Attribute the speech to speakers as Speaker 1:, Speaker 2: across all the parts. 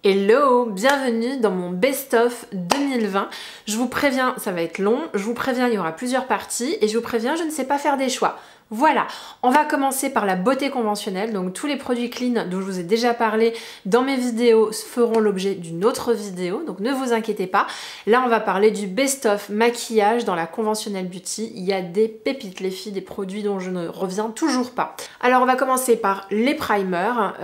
Speaker 1: Hello, bienvenue dans mon best-of 2020. Je vous préviens, ça va être long, je vous préviens, il y aura plusieurs parties et je vous préviens, je ne sais pas faire des choix. Voilà, on va commencer par la beauté conventionnelle, donc tous les produits clean dont je vous ai déjà parlé dans mes vidéos feront l'objet d'une autre vidéo, donc ne vous inquiétez pas. Là on va parler du best-of maquillage dans la conventionnelle beauty, il y a des pépites les filles, des produits dont je ne reviens toujours pas. Alors on va commencer par les primers,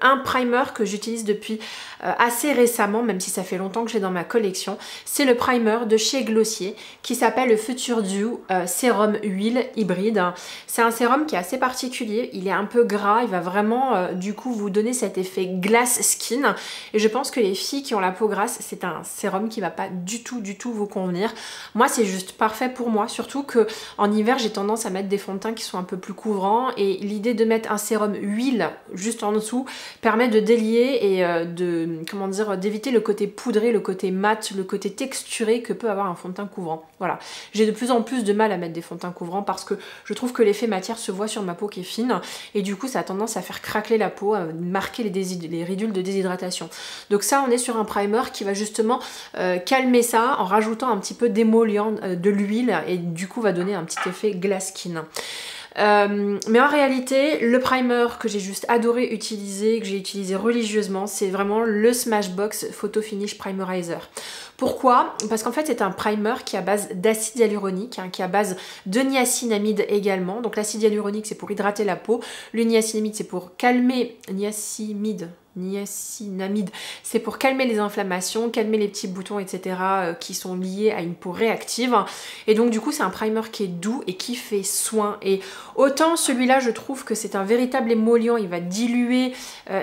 Speaker 1: un primer que j'utilise depuis assez récemment, même si ça fait longtemps que j'ai dans ma collection, c'est le primer de chez Glossier qui s'appelle le Future Dew Sérum Huile Hybride. C'est un sérum qui est assez particulier, il est un peu gras, il va vraiment du coup vous donner cet effet glass skin et je pense que les filles qui ont la peau grasse, c'est un sérum qui va pas du tout vous convenir. Moi c'est juste parfait pour moi, surtout que en hiver j'ai tendance à mettre des fonds de teint qui sont un peu plus couvrants et l'idée de mettre un sérum huile juste en dessous permet de délier et d'éviter le côté poudré, le côté mat, le côté texturé que peut avoir un fond de teint couvrant. Voilà, j'ai de plus en plus de mal à mettre des fonds de teint couvrants parce que je trouve que l'effet matière se voit sur ma peau qui est fine et du coup ça a tendance à faire craquer la peau, à marquer les ridules de déshydratation. Donc ça on est sur un primer qui va justement calmer ça en rajoutant un petit peu d'émollient de l'huile et du coup va donner un petit effet glass skin. Mais en réalité, le primer que j'ai juste adoré utiliser, que j'ai utilisé religieusement, c'est vraiment le Smashbox Photo Finish Primerizer. Pourquoi? Parce qu'en fait c'est un primer qui est à base d'acide hyaluronique, qui est à base de niacinamide également. Donc l'acide hyaluronique c'est pour hydrater la peau, le niacinamide c'est pour calmer... Niacinamide, c'est pour calmer les inflammations, calmer les petits boutons, etc. Qui sont liés à une peau réactive. Et donc du coup c'est un primer qui est doux et qui fait soin. Et autant celui-là je trouve que c'est un véritable émollient, il va diluer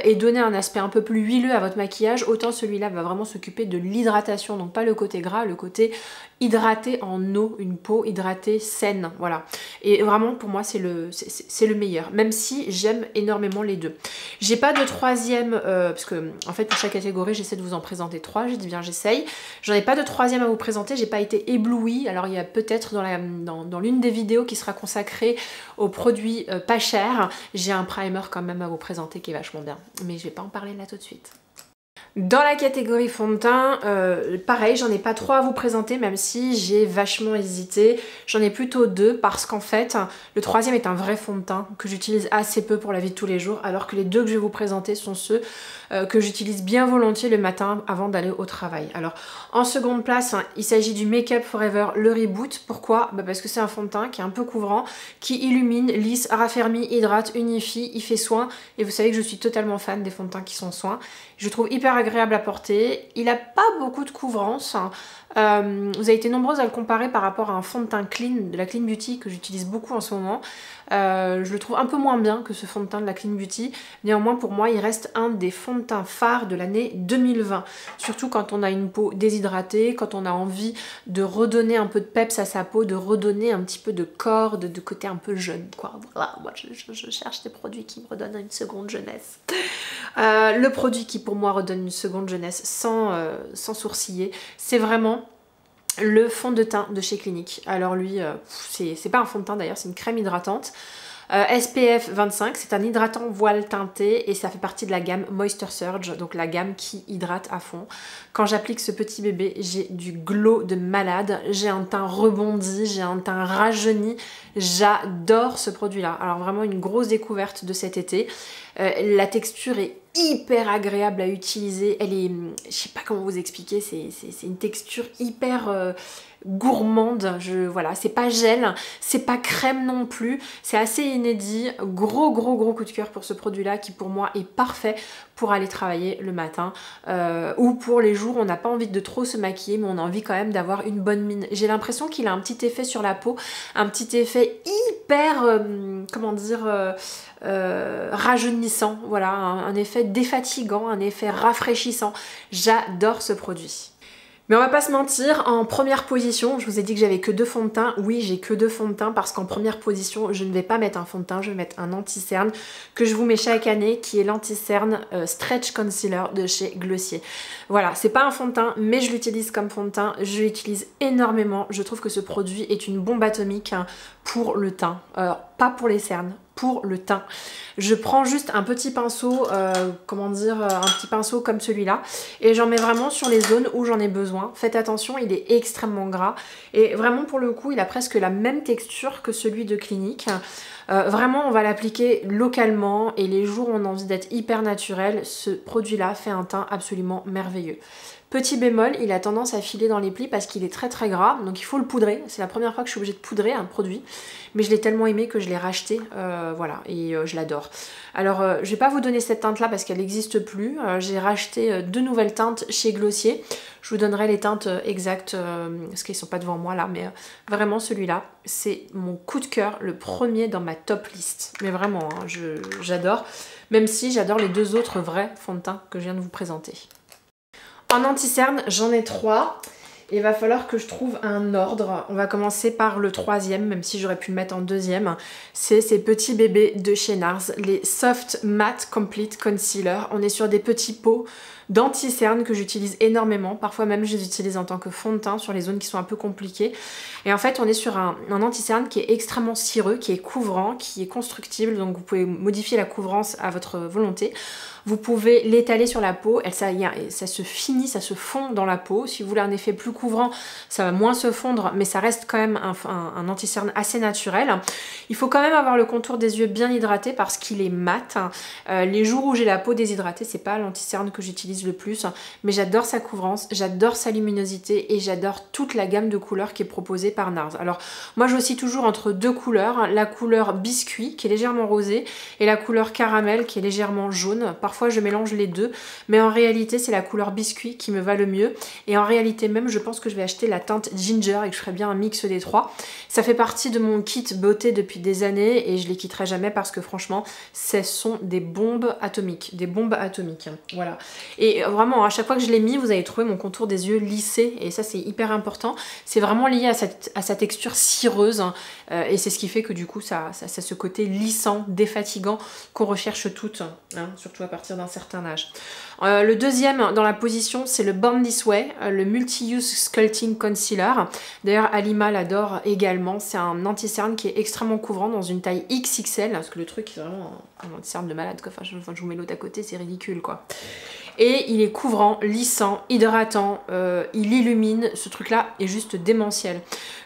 Speaker 1: et donner un aspect un peu plus huileux à votre maquillage, autant celui-là va vraiment s'occuper de l'hydratation, donc pas le côté gras, le côté hydraté en eau, une peau hydratée saine, voilà. Et vraiment pour moi c'est le meilleur, même si j'aime énormément les deux. J'ai pas de troisième, parce que en fait pour chaque catégorie j'essaie de vous en présenter trois, j'ai dit bien j'essaye. J'en ai pas de troisième à vous présenter, j'ai pas été éblouie, alors il y a peut-être dans l'une des vidéos qui sera consacrée aux produits pas chers, j'ai un primer quand même à vous présenter qui est vachement bien, mais je vais pas en parler là tout de suite. Dans la catégorie fond de teint, pareil, j'en ai pas trois à vous présenter, même si j'ai vachement hésité. J'en ai plutôt deux parce qu'en fait, le troisième est un vrai fond de teint que j'utilise assez peu pour la vie de tous les jours, alors que les deux que je vais vous présenter sont ceux que j'utilise bien volontiers le matin avant d'aller au travail. Alors, en seconde place, il s'agit du Make Up Forever le Reboot. Pourquoi? Parce que c'est un fond de teint qui est un peu couvrant, qui illumine, lisse, raffermit, hydrate, unifie, il fait soin. Et vous savez que je suis totalement fan des fonds de teint qui sont soins. Je trouve hyper agréable à porter. Il n'a pas beaucoup de couvrance. Vous avez été nombreuses à le comparer par rapport à un fond de teint clean de la Clean Beauty que j'utilise beaucoup en ce moment. Je le trouve un peu moins bien que ce fond de teint de la Clean Beauty. Néanmoins pour moi il reste un des fonds de teint phares de l'année 2020. Surtout quand on a une peau déshydratée, quand on a envie de redonner un peu de peps à sa peau, de redonner un petit peu de corps, de côté un peu jeune quoi. Voilà, moi je cherche des produits qui me redonnent une seconde jeunesse. Le produit qui pour moi redonne une seconde jeunesse sans sourciller, c'est vraiment le fond de teint de chez Clinique. Alors lui, c'est pas un fond de teint d'ailleurs, c'est une crème hydratante. SPF 25, c'est un hydratant voile teinté et ça fait partie de la gamme Moisture Surge, donc la gamme qui hydrate à fond. Quand j'applique ce petit bébé, j'ai du glow de malade, j'ai un teint rebondi, j'ai un teint rajeuni, j'adore ce produit-là. Alors vraiment une grosse découverte de cet été. La texture est hyper agréable à utiliser, elle est, je sais pas comment vous expliquer, c'est une texture hyper gourmande, voilà, c'est pas gel, c'est pas crème non plus, c'est assez inédit, gros coup de cœur pour ce produit là qui pour moi est parfait pour aller travailler le matin ou pour les jours où on n'a pas envie de trop se maquiller mais on a envie quand même d'avoir une bonne mine. J'ai l'impression qu'il a un petit effet sur la peau, un petit effet hyper, rajeunissant, voilà, un effet défatigant, un effet rafraîchissant. J'adore ce produit. Mais on va pas se mentir, en première position, je vous ai dit que j'avais que deux fonds de teint. Oui, j'ai que deux fonds de teint parce qu'en première position, je ne vais pas mettre un fond de teint, je vais mettre un anti-cerne que je vous mets chaque année, qui est l'anti-cerne Stretch Concealer de chez Glossier. Voilà, c'est pas un fond de teint, mais je l'utilise comme fond de teint, je l'utilise énormément. Je trouve que ce produit est une bombe atomique pour le teint. Alors, pas pour les cernes, pour le teint. Je prends juste un petit pinceau, comment dire, un petit pinceau comme celui-là et j'en mets vraiment sur les zones où j'en ai besoin. Faites attention, il est extrêmement gras et vraiment pour le coup il a presque la même texture que celui de Clinique. Vraiment on va l'appliquer localement et les jours où on a envie d'être hyper naturel, ce produit là fait un teint absolument merveilleux. Petit bémol, il a tendance à filer dans les plis parce qu'il est très très gras, donc il faut le poudrer. C'est la première fois que je suis obligée de poudrer un produit, mais je l'ai tellement aimé que je l'ai racheté, voilà, et je l'adore. Alors, je vais pas vous donner cette teinte là parce qu'elle n'existe plus. J'ai racheté 2 nouvelles teintes chez Glossier. Je vous donnerai les teintes exactes, parce qu'ils sont pas devant moi là, mais vraiment celui-là, c'est mon coup de cœur, le premier dans ma top liste. Mais vraiment, hein, j'adore, même si j'adore les 2 autres vrais fonds de teint que je viens de vous présenter. En anti-cerne, j'en ai 3. Il va falloir que je trouve un ordre. On va commencer par le 3e, même si j'aurais pu le mettre en 2e. C'est ces petits bébés de chez NARS, les Soft Matte Complete Concealer. On est sur des petits pots d'anti-cerne que j'utilise énormément. Parfois même, je les utilise en tant que fond de teint sur les zones qui sont un peu compliquées. Et en fait, on est sur un anti-cerne qui est extrêmement cireux, qui est couvrant, qui est constructible. Donc, vous pouvez modifier la couvrance à votre volonté. Vous pouvez l'étaler sur la peau, ça se finit, ça se fond dans la peau. Si vous voulez un effet plus couvrant, ça va moins se fondre, mais ça reste quand même un anti-cerne assez naturel. Il faut quand même avoir le contour des yeux bien hydraté parce qu'il est mat. Les jours où j'ai la peau déshydratée, c'est pas l'anti-cerne que j'utilise le plus, mais j'adore sa couvrance, j'adore sa luminosité et j'adore toute la gamme de couleurs qui est proposée par NARS. Alors moi j'oscille toujours entre 2 couleurs, la couleur biscuit qui est légèrement rosée et la couleur caramel qui est légèrement jaune. Parfois je mélange les deux, mais en réalité c'est la couleur biscuit qui me va le mieux. Et en réalité même je pense que je vais acheter la teinte ginger et que je ferai bien un mix des 3. Ça fait partie de mon kit beauté depuis des années et je les quitterai jamais parce que franchement ce sont des bombes atomiques. Voilà. Et vraiment à chaque fois que je l'ai mis, vous allez trouver mon contour des yeux lissé et ça c'est hyper important. C'est vraiment lié à sa texture cireuse et c'est ce qui fait que du coup ça a ce côté lissant, défatigant qu'on recherche toutes, hein, surtout à partir d'un certain âge. Le deuxième dans la position, c'est le Born This Way, le Multi-Use Sculpting Concealer. D'ailleurs, Alima l'adore également. C'est un anti-cerne qui est extrêmement couvrant dans une taille XXL, parce que le truc est vraiment un anti-cerne de malade, quoi. Enfin, je vous mets l'autre à côté, c'est ridicule, quoi. Et il est couvrant, lissant, hydratant, il illumine, ce truc-là est juste démentiel.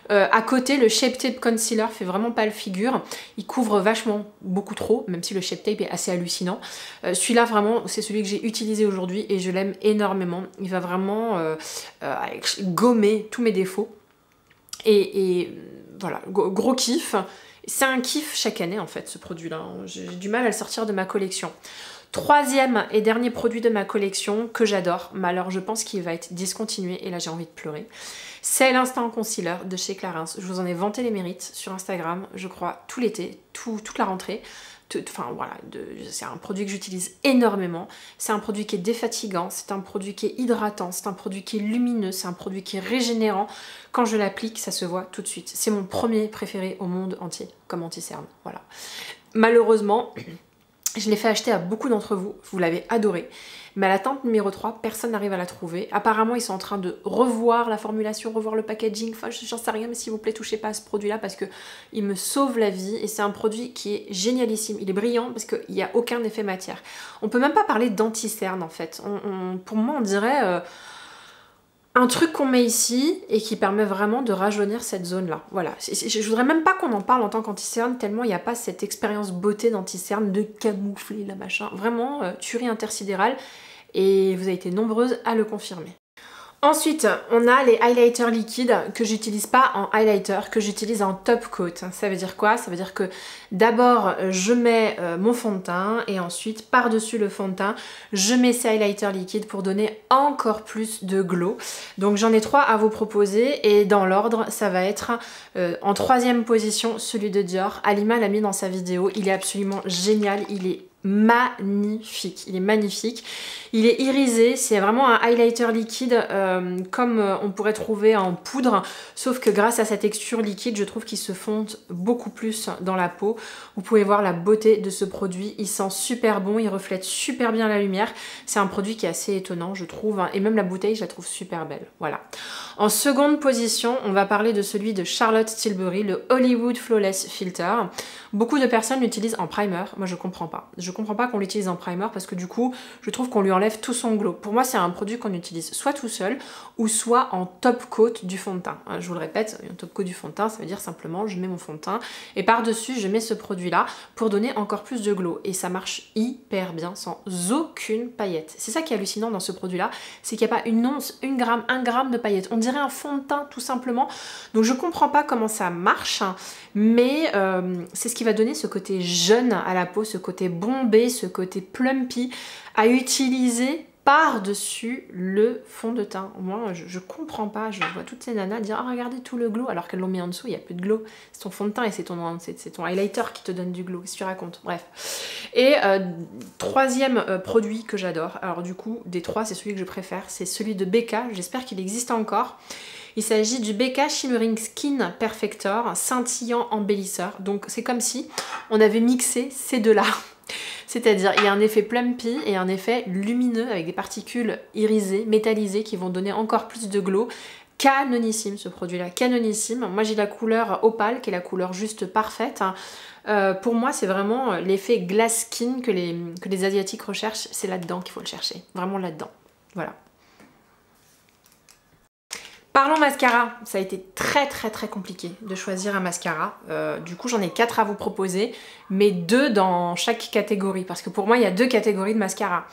Speaker 1: À côté, le Shape Tape Concealer fait vraiment pas le figure. Il couvre vachement, beaucoup trop, même si le Shape Tape est assez hallucinant. Celui-là, vraiment, c'est celui que j'ai utilisé aujourd'hui et je l'aime énormément. Il va vraiment gommer tous mes défauts. Et voilà, gros kiff. C'est un kiff chaque année, en fait, ce produit-là. J'ai du mal à le sortir de ma collection. Troisième et dernier produit de ma collection que j'adore, mais alors je pense qu'il va être discontinué et là j'ai envie de pleurer. C'est l'Instant Concealer de chez Clarins. Je vous en ai vanté les mérites sur Instagram, je crois, tout l'été, toute la rentrée. Enfin voilà, c'est un produit que j'utilise énormément. C'est un produit qui est défatigant, c'est un produit qui est hydratant, c'est un produit qui est lumineux, c'est un produit qui est régénérant. Quand je l'applique, ça se voit tout de suite. C'est mon premier préféré au monde entier comme anti-cerne. Voilà. Malheureusement, je l'ai fait acheter à beaucoup d'entre vous, vous l'avez adoré. Mais à la teinte numéro 3, personne n'arrive à la trouver. Apparemment, ils sont en train de revoir la formulation, revoir le packaging. Enfin, j'en sais rien, mais s'il vous plaît, touchez pas à ce produit-là parce qu'il me sauve la vie. Et c'est un produit qui est génialissime. Il est brillant parce qu'il n'y a aucun effet matière. On peut même pas parler d'anti-cerne, en fait. Pour moi, on dirait un truc qu'on met ici et qui permet vraiment de rajeunir cette zone-là. Voilà. Je voudrais même pas qu'on en parle en tant qu'anti-cerne, tellement il n'y a pas cette expérience beauté d'anti-cerne, de camoufler la machin. Vraiment, tuerie intersidérale. Et vous avez été nombreuses à le confirmer. Ensuite, on a les highlighters liquides que j'utilise pas en highlighter, que j'utilise en top coat. Ça veut dire quoi? Ça veut dire que d'abord je mets mon fond de teint et ensuite par-dessus le fond de teint, je mets ces highlighters liquides pour donner encore plus de glow. Donc j'en ai 3 à vous proposer et dans l'ordre, ça va être en 3e position celui de Dior. Alima l'a mis dans sa vidéo, il est absolument génial, il est magnifique, il est magnifique, il est irisé, c'est vraiment un highlighter liquide comme on pourrait trouver en poudre, sauf que grâce à sa texture liquide, je trouve qu'il se fonde beaucoup plus dans la peau. Vous pouvez voir la beauté de ce produit, il sent super bon, il reflète super bien la lumière, c'est un produit qui est assez étonnant je trouve, hein, et même la bouteille je la trouve super belle, voilà. En seconde position, on va parler de celui de Charlotte Tilbury, le Hollywood Flawless Filter. Beaucoup de personnes l'utilisent en primer, moi je comprends pas. Je comprends pas qu'on l'utilise en primer parce que du coup, je trouve qu'on lui enlève tout son glow. Pour moi, c'est un produit qu'on utilise soit tout seul ou soit en top coat du fond de teint. Je vous le répète, un top coat du fond de teint, ça veut dire simplement je mets mon fond de teint et par-dessus, je mets ce produit-là pour donner encore plus de glow. Et ça marche hyper bien sans aucune paillette. C'est ça qui est hallucinant dans ce produit-là, c'est qu'il n'y a pas une once, un gramme de paillettes. On dirait un fond de teint tout simplement. Donc je comprends pas comment ça marche, mais c'est ce qui va donner ce côté jeune à la peau, ce côté bombé, ce côté plumpy à utiliser par-dessus le fond de teint. Moi, je comprends pas, je vois toutes ces nanas dire « Ah, regardez tout le glow », alors qu'elles l'ont mis en dessous, il n'y a plus de glow. C'est ton fond de teint et c'est ton highlighter qui te donne du glow. Qu'est-ce que tu racontes? Bref. Et troisième produit que j'adore, alors du coup, des trois, c'est celui que je préfère, c'est celui de Becca, j'espère qu'il existe encore. Il s'agit du Becca Shimmering Skin Perfector, scintillant embellisseur. Donc c'est comme si on avait mixé ces deux-là. C'est-à-dire, il y a un effet plumpy et un effet lumineux avec des particules irisées, métallisées qui vont donner encore plus de glow. Canonissime ce produit-là, canonissime. Moi j'ai la couleur opale qui est la couleur juste parfaite. Pour moi c'est vraiment l'effet glass skin que les Asiatiques recherchent. C'est là-dedans qu'il faut le chercher, vraiment là-dedans. Voilà. Parlons mascara, ça a été très compliqué de choisir un mascara. Du coup j'en ai 4 à vous proposer, mais 2 dans chaque catégorie, parce que pour moi il y a 2 catégories de mascara.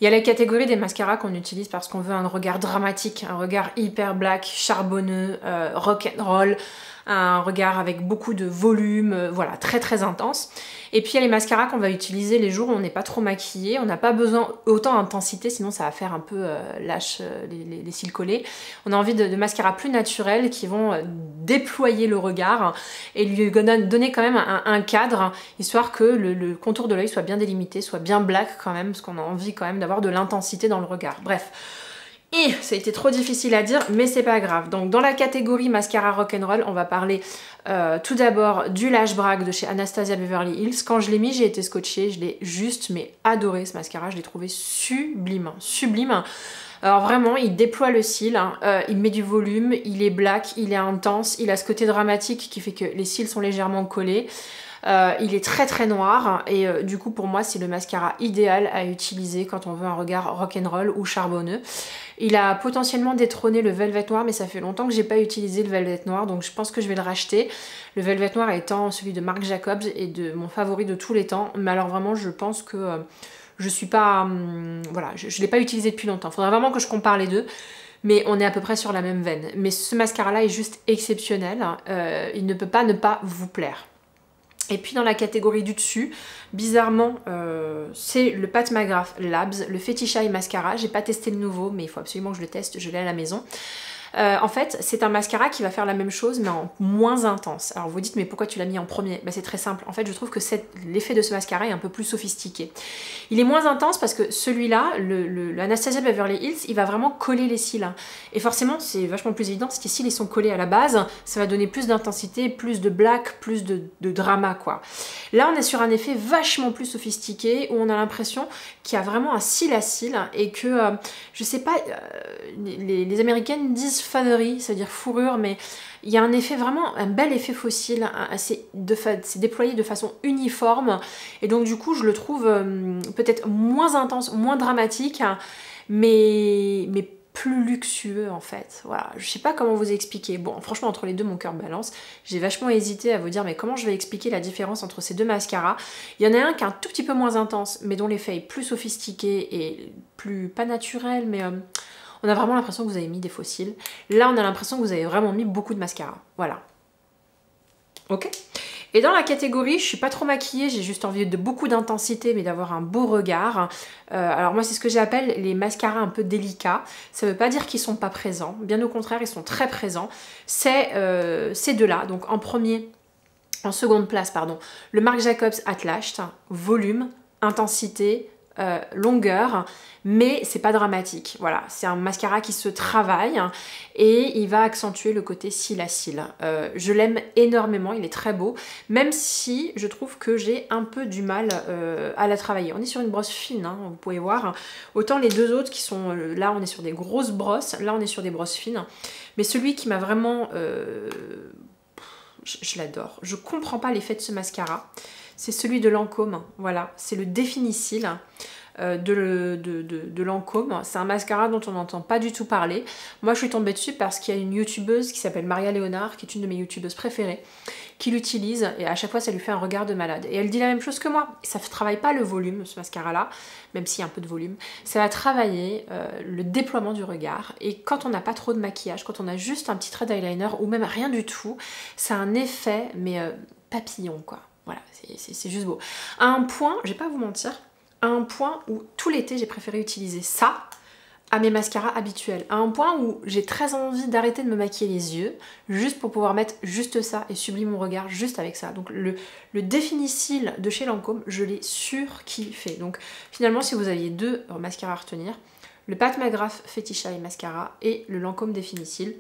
Speaker 1: Il y a la catégorie des mascaras qu'on utilise parce qu'on veut un regard dramatique, un regard hyper black, charbonneux, rock'n'roll, un regard avec beaucoup de volume, voilà, très intense. Et puis il y a les mascaras qu'on va utiliser les jours où on n'est pas trop maquillé, on n'a pas besoin autant d'intensité, sinon ça va faire un peu lâche les cils collés. On a envie de mascaras plus naturels qui vont déployer le regard et lui donner quand même un cadre, histoire que le contour de l'œil soit bien délimité, soit bien black quand même, parce qu'on a envie quand même d'avoir de l'intensité dans le regard. Bref. Et ça a été trop difficile à dire, mais c'est pas grave. Donc dans la catégorie mascara rock'n'roll, on va parler tout d'abord du Lash Brag de chez Anastasia Beverly Hills. Quand je l'ai mis, j'ai été scotchée, je l'ai juste mais adoré ce mascara, je l'ai trouvé sublime, sublime. Alors vraiment, il déploie le cil, hein, il met du volume, il est black, il est intense, il a ce côté dramatique qui fait que les cils sont légèrement collés. Il est très noir et du coup pour moi c'est le mascara idéal à utiliser quand on veut un regard rock'n'roll ou charbonneux. Il a potentiellement détrôné le Velvet Noir, mais ça fait longtemps que j'ai pas utilisé le Velvet Noir, donc je pense que je vais le racheter. Le Velvet Noir étant celui de Marc Jacobs et de mon favori de tous les temps, mais alors vraiment je pense que je suis pas... voilà, je l'ai pas utilisé depuis longtemps. Faudrait vraiment que je compare les deux. Mais on est à peu près sur la même veine. Mais ce mascara là est juste exceptionnel, il ne peut pas ne pas vous plaire. Et puis dans la catégorie du dessus, bizarrement, c'est le Pat McGrath Labs, le Fetish Eye Mascara. J'ai pas testé le nouveau, mais il faut absolument que je le teste, je l'ai à la maison. En fait, c'est un mascara qui va faire la même chose, mais en moins intense. Alors vous vous dites, mais pourquoi tu l'as mis en premier? Bah, c'est très simple. En fait, je trouve que l'effet de ce mascara est un peu plus sophistiqué. Il est moins intense parce que celui-là, le Anastasia Beverly Hills, il va vraiment coller les cils. Et forcément, c'est vachement plus évident, parce que les cils ils sont collés à la base, ça va donner plus d'intensité, plus de black, plus de drama, quoi. Là, on est sur un effet vachement plus sophistiqué, où on a l'impression qu'il y a vraiment un cil à cil, et que, je sais pas, les Américaines disent fanerie, c'est-à-dire fourrure, mais il y a un effet vraiment, un bel effet fossile, c'est déployé de façon uniforme, et donc du coup je le trouve peut-être moins intense, moins dramatique, mais plus luxueux en fait. Voilà, je sais pas comment vous expliquer. Bon, franchement entre les deux mon cœur balance. J'ai vachement hésité à vous dire mais comment je vais expliquer la différence entre ces deux mascaras. Il y en a un qui est un tout petit peu moins intense, mais dont l'effet est plus sophistiqué et plus, pas naturel, mais... on a vraiment l'impression que vous avez mis des fossiles. Là, on a l'impression que vous avez vraiment mis beaucoup de mascara. Voilà. Ok. Et dans la catégorie, je suis pas trop maquillée, j'ai juste envie de beaucoup d'intensité, mais d'avoir un beau regard. Alors moi, c'est ce que j'appelle les mascaras un peu délicats. Ça veut pas dire qu'ils sont pas présents. Bien au contraire, ils sont très présents. C'est ces deux-là. Donc en seconde place, pardon, le Marc Jacobs At Lashed, volume, intensité, longueur, mais c'est pas dramatique. Voilà, c'est un mascara qui se travaille et il va accentuer le côté cils à cils. Je l'aime énormément, il est très beau, même si je trouve que j'ai un peu du mal à la travailler. On est sur une brosse fine, hein, vous pouvez voir. Autant les deux autres qui sont là, on est sur des grosses brosses, là on est sur des brosses fines. Mais celui qui m'a vraiment... je l'adore. Je comprends pas l'effet de ce mascara. C'est celui de Lancôme, voilà. C'est le Définicil de Lancôme. C'est un mascara dont on n'entend pas du tout parler. Moi, je suis tombée dessus parce qu'il y a une youtubeuse qui s'appelle Maria Léonard, qui est une de mes youtubeuses préférées, qui l'utilise et à chaque fois, ça lui fait un regard de malade. Et elle dit la même chose que moi. Ça ne travaille pas le volume, ce mascara-là, même s'il y a un peu de volume. Ça va travailler le déploiement du regard. Et quand on n'a pas trop de maquillage, quand on a juste un petit trait d'eyeliner ou même rien du tout, ça a un effet, mais papillon, quoi. Voilà, c'est juste beau. À un point, je vais pas vous mentir, à un point où tout l'été j'ai préféré utiliser ça à mes mascaras habituels. À un point où j'ai très envie d'arrêter de me maquiller les yeux, juste pour pouvoir mettre juste ça et sublimer mon regard juste avec ça. Donc le Définicil de chez Lancôme, je l'ai surkiffé. Donc finalement, si vous aviez deux mascaras à retenir, le Pat McGrath Fetish Eye Mascara et le Lancôme Définicil,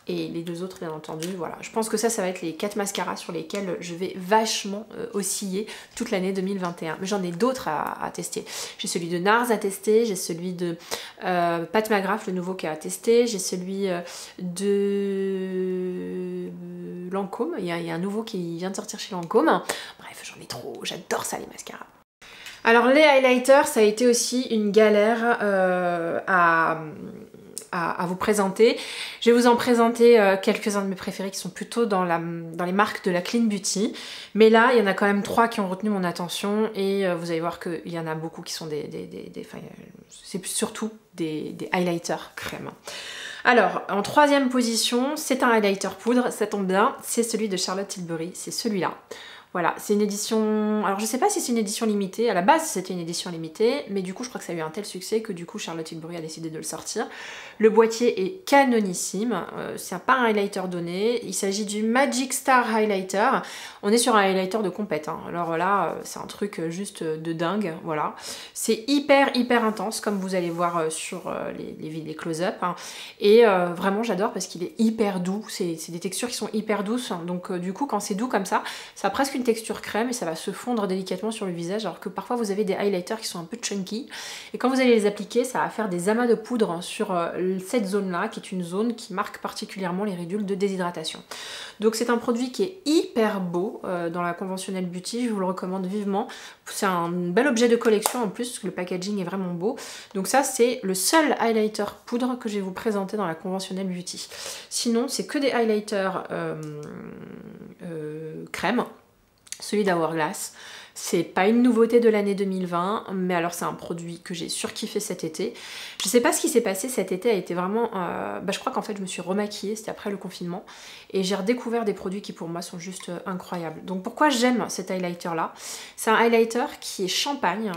Speaker 1: et les deux autres bien entendu, voilà. Je pense que ça va être les 4 mascaras sur lesquels je vais vachement osciller toute l'année 2021. Mais j'en ai d'autres à tester. J'ai celui de NARS à tester, j'ai celui de Pat McGrath, le nouveau qui a à tester, j'ai celui de Lancôme, il y a un nouveau qui vient de sortir chez Lancôme. Bref, j'en ai trop, j'adore ça les mascaras. Alors les highlighters, ça a été aussi une galère à vous présenter. Je vais vous en présenter quelques-uns de mes préférés qui sont plutôt dans les marques de la Clean Beauty. Mais là, il y en a quand même 3 qui ont retenu mon attention et vous allez voir qu'il y en a beaucoup qui sont c'est surtout des highlighters crème. Alors, en 3e position, c'est un highlighter poudre, ça tombe bien, c'est celui de Charlotte Tilbury, c'est celui-là. Voilà, c'est une édition... Alors je sais pas si c'est une édition limitée, à la base c'était une édition limitée, mais du coup je crois que ça a eu un tel succès que du coup Charlotte Tilbury a décidé de le sortir. Le boîtier est canonissime, c'est pas un highlighter donné, il s'agit du Magic Star Highlighter. On est sur un highlighter de compète, hein. Alors là c'est un truc juste de dingue, voilà. C'est hyper intense comme vous allez voir sur les close-up, hein. Et vraiment j'adore parce qu'il est hyper doux, c'est des textures qui sont hyper douces, hein. Donc du coup quand c'est doux comme ça a presque une texture crème et ça va se fondre délicatement sur le visage, alors que parfois vous avez des highlighters qui sont un peu chunky et quand vous allez les appliquer ça va faire des amas de poudre sur cette zone là qui est une zone qui marque particulièrement les ridules de déshydratation. Donc c'est un produit qui est hyper beau dans la conventionnelle beauty, je vous le recommande vivement. C'est un bel objet de collection en plus parce que le packaging est vraiment beau. Donc ça c'est le seul highlighter poudre que je vais vous présenter dans la conventionnelle beauty. Sinon c'est que des highlighters crème. Celui d'Hourglass, c'est pas une nouveauté de l'année 2020, mais alors c'est un produit que j'ai surkiffé cet été. Je sais pas ce qui s'est passé cet été, a été vraiment... je crois qu'en fait je me suis remaquillée, c'était après le confinement, et j'ai redécouvert des produits qui pour moi sont juste incroyables. Donc pourquoi j'aime cet highlighter là? C'est un highlighter qui est champagne,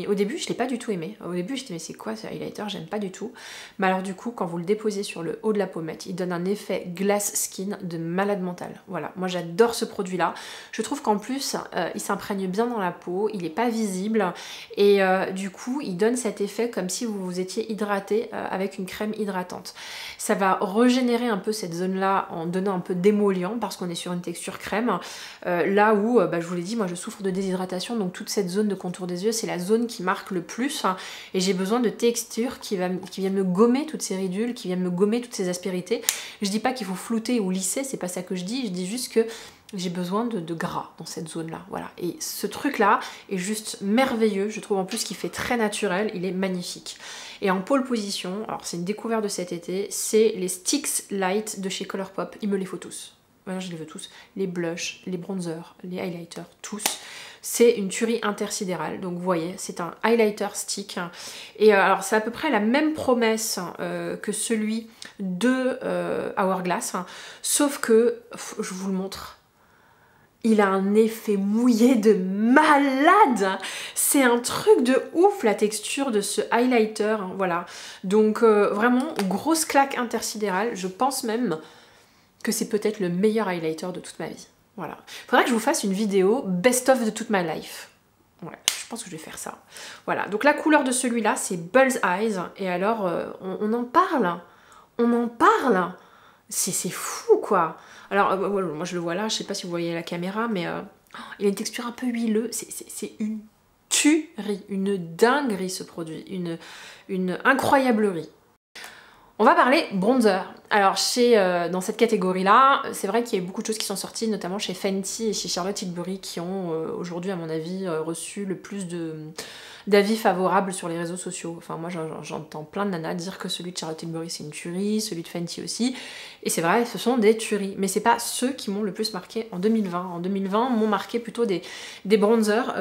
Speaker 1: au début je l'ai pas du tout aimé. Au début j'étais mais c'est quoi ce highlighter? J'aime pas du tout. Mais alors du coup quand vous le déposez sur le haut de la pommette, il donne un effet glass skin de malade mental. Voilà, moi j'adore ce produit là. Je trouve qu'en plus il s'imprègne bien dans la peau, il est pas visible et du coup il donne cet effet comme si vous vous étiez hydraté avec une crème hydratante. Ça va régénérer un peu cette zone là en donnant un peu d'émollient parce qu'on est sur une texture crème, là où je vous l'ai dit, moi je souffre de déshydratation, donc toute cette zone de contour des yeux c'est la zone qui marque le plus, hein, et j'ai besoin de texture qui vient me gommer toutes ces ridules, qui vient me gommer toutes ces aspérités. Je dis pas qu'il faut flouter ou lisser, c'est pas ça que je dis juste que j'ai besoin de gras dans cette zone là, voilà. Et ce truc là est juste merveilleux, je trouve en plus qu'il fait très naturel, il est magnifique. Et en pole position, alors c'est une découverte de cet été, c'est les Sticks Light de chez Colourpop, il me les faut tous. Voilà, je les veux tous, les blushs, les bronzers, les highlighters, tous. C'est une tuerie intersidérale, donc vous voyez, c'est un highlighter stick. Et alors c'est à peu près la même promesse que celui de Hourglass, hein, sauf que, je vous le montre, il a un effet mouillé de malade. C'est un truc de ouf la texture de ce highlighter, hein, voilà. Donc vraiment, grosse claque intersidérale. Je pense même que c'est peut-être le meilleur highlighter de toute ma vie. Voilà. Faudrait que je vous fasse une vidéo best of de toute ma life. Ouais, je Je pense que je vais faire ça. Voilà, donc la couleur de celui-là, c'est Bull's Eyes. Et alors, on en parle. On en parle. C'est fou, quoi. Alors, moi, je le vois là. Je sais pas si vous voyez la caméra, mais il a une texture un peu huileuse. C'est une tuerie, une dinguerie, ce produit. Une incroyablerie. On va parler bronzer. Alors dans cette catégorie-là, c'est vrai qu'il y a beaucoup de choses qui sont sorties, notamment chez Fenty et chez Charlotte Tilbury, qui ont aujourd'hui, à mon avis, reçu le plus d'avis favorables sur les réseaux sociaux. Enfin, moi, j'entends plein de nanas dire que celui de Charlotte Tilbury, c'est une tuerie, celui de Fenty aussi. Et c'est vrai, ce sont des tueries. Mais c'est pas ceux qui m'ont le plus marqué en 2020. En 2020, m'ont marqué plutôt des bronzers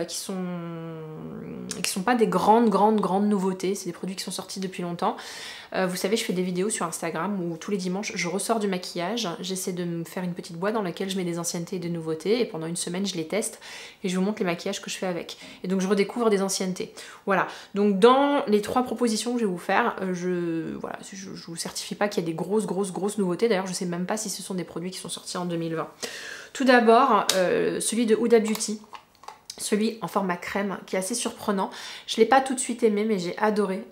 Speaker 1: qui sont pas des grandes nouveautés. C'est des produits qui sont sortis depuis longtemps. Vous savez, je fais des vidéos sur Instagram où tous les dimanches je ressors du maquillage, j'essaie de me faire une petite boîte dans laquelle je mets des anciennetés et des nouveautés, et pendant une semaine je les teste et je vous montre les maquillages que je fais avec. Et donc je redécouvre des anciennetés. Voilà, donc dans les 3 propositions que je vais vous faire, je vous certifie pas qu'il y a des grosses nouveautés. D'ailleurs, je sais même pas si ce sont des produits qui sont sortis en 2020. Tout d'abord, celui de Huda Beauty. Celui en format crème, qui est assez surprenant. Je l'ai pas tout de suite aimé, mais j'ai adoré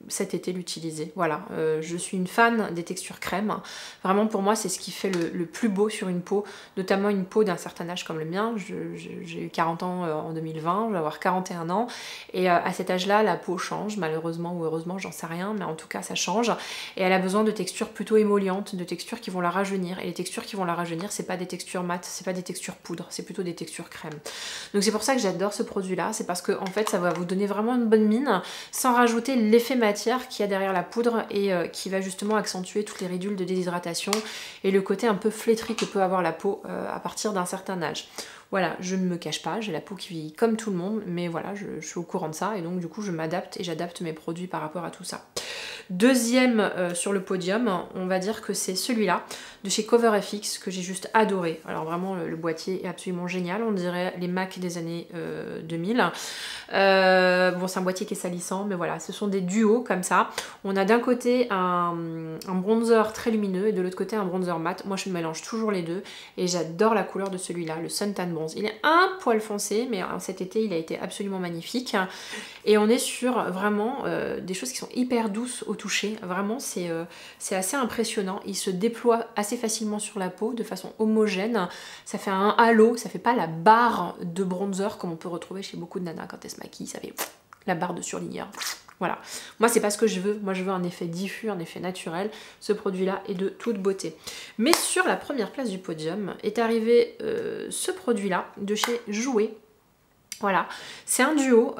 Speaker 1: cet été l'utiliser. Voilà, je suis une fan des textures crème. Vraiment, pour moi, c'est ce qui fait le plus beau sur une peau, notamment une peau d'un certain âge comme le mien. J'ai eu 40 ans en 2020, je vais avoir 41 ans, et à cet âge-là, la peau change, malheureusement ou heureusement, j'en sais rien, mais en tout cas, ça change, et elle a besoin de textures plutôt émollientes, de textures qui vont la rajeunir, et les textures qui vont la rajeunir, c'est pas des textures mates, c'est pas des textures poudre, c'est plutôt des textures crème. Donc c'est pour ça que j'adore ce produit-là, c'est parce que en fait, ça va vous donner vraiment une bonne mine, sans rajouter l'effet matière qu'il y a derrière la poudre et qui va justement accentuer toutes les ridules de déshydratation et le côté un peu flétri que peut avoir la peau à partir d'un certain âge. Voilà, je ne me cache pas, j'ai la peau qui vieillit comme tout le monde, mais voilà, je suis au courant de ça et donc du coup je m'adapte et j'adapte mes produits par rapport à tout ça. Deuxième sur le podium, on va dire que c'est celui-là de chez CoverFX que j'ai juste adoré. Alors vraiment le boîtier est absolument génial, on dirait les MAC des années 2000. Bon, c'est un boîtier qui est salissant, mais voilà, ce sont des duos comme ça. On a d'un côté un bronzer très lumineux et de l'autre côté un bronzer mat. Moi je mélange toujours les deux et j'adore la couleur de celui-là, le Suntan Bronze. Il est un poil foncé, mais cet été il a été absolument magnifique. Et on est sur vraiment des choses qui sont hyper douces au toucher. Vraiment, c'est assez impressionnant. Il se déploie assez facilement sur la peau de façon homogène. Ça fait un halo, ça fait pas la barre de bronzer comme on peut retrouver chez beaucoup de nanas quand elles se maquillent. Ça fait la barre de surligneur. Voilà. Moi, c'est pas ce que je veux. Moi, je veux un effet diffus, un effet naturel. Ce produit-là est de toute beauté. Mais sur la première place du podium est arrivé ce produit-là de chez Jouer. Voilà, c'est un duo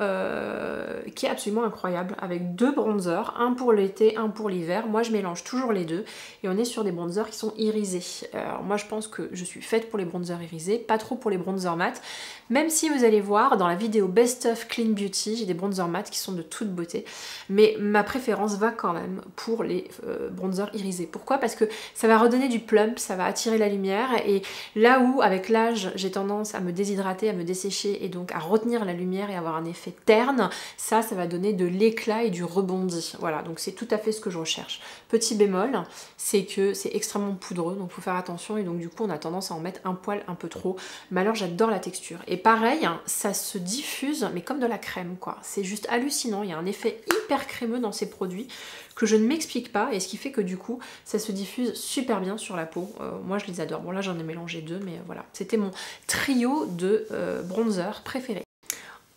Speaker 1: qui est absolument incroyable avec 2 bronzers, un pour l'été, un pour l'hiver. Moi je mélange toujours les deux et on est sur des bronzers qui sont irisés. Alors moi je pense que je suis faite pour les bronzers irisés, pas trop pour les bronzers mat, même si vous allez voir dans la vidéo Best of Clean Beauty, j'ai des bronzers mat qui sont de toute beauté, mais ma préférence va quand même pour les bronzers irisés. Pourquoi? Parce que ça va redonner du plump, ça va attirer la lumière et là où avec l'âge j'ai tendance à me déshydrater, à me dessécher et donc à retenir la lumière et avoir un effet terne, ça va donner de l'éclat et du rebondi. Voilà, donc c'est tout à fait ce que je recherche. Petit bémol, c'est que c'est extrêmement poudreux, donc il faut faire attention et donc du coup on a tendance à en mettre un poil un peu trop. Mais alors j'adore la texture. Et pareil, hein, ça se diffuse, mais comme de la crème, quoi. C'est juste hallucinant, il y a un effet hyper crémeux dans ces produits que je ne m'explique pas et ce qui fait que du coup ça se diffuse super bien sur la peau. Moi je les adore. Bon là j'en ai mélangé 2, mais voilà, c'était mon trio de bronzer préféré.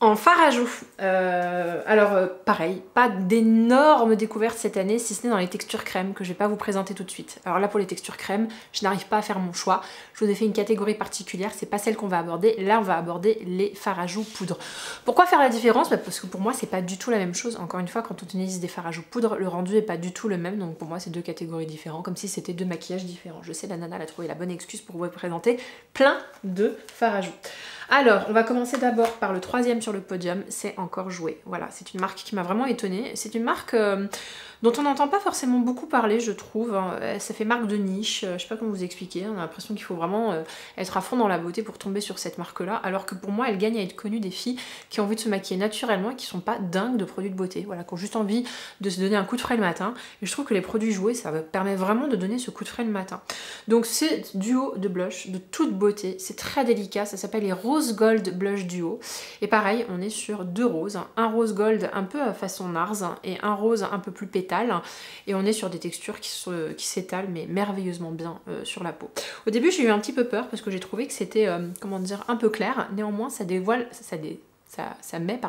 Speaker 1: En fard à joues, pareil, pas d'énormes découvertes cette année, si ce n'est dans les textures crème que je vais pas vous présenter tout de suite. Alors là pour les textures crème, je n'arrive pas à faire mon choix. Je vous ai fait une catégorie particulière, c'est pas celle qu'on va aborder. Là on va aborder les fards à joues poudre. Pourquoi faire la différence? Parce que pour moi c'est pas du tout la même chose. Encore une fois, quand on utilise des fards à joues poudre, le rendu est pas du tout le même. Donc pour moi c'est 2 catégories différentes, comme si c'était 2 maquillages différents. Je sais, la nana elle a trouvé la bonne excuse pour vous présenter plein de fards à joues. Alors, on va commencer d'abord par le 3e sur le podium, c'est encore Jouer. Voilà, c'est une marque qui m'a vraiment étonnée. C'est une marque dont on n'entend pas forcément beaucoup parler, je trouve. Ça fait marque de niche, je sais pas comment vous expliquer. On a l'impression qu'il faut vraiment être à fond dans la beauté pour tomber sur cette marque-là. Alors que pour moi, elle gagne à être connue des filles qui ont envie de se maquiller naturellement et qui sont pas dingues de produits de beauté. Voilà, qui ont juste envie de se donner un coup de frais le matin. Et je trouve que les produits Jouer, ça permet vraiment de donner ce coup de frais le matin. Donc, c'est duo de blush de toute beauté. C'est très délicat, ça s'appelle les Rose Rose Gold Blush Duo. Et pareil, on est sur 2 roses, un rose gold un peu façon Nars et un rose un peu plus pétale. Et on est sur des textures qui s'étalent mais merveilleusement bien sur la peau. Au début, j'ai eu un petit peu peur parce que j'ai trouvé que c'était, comment dire, un peu clair. Néanmoins, ça dévoile, ça met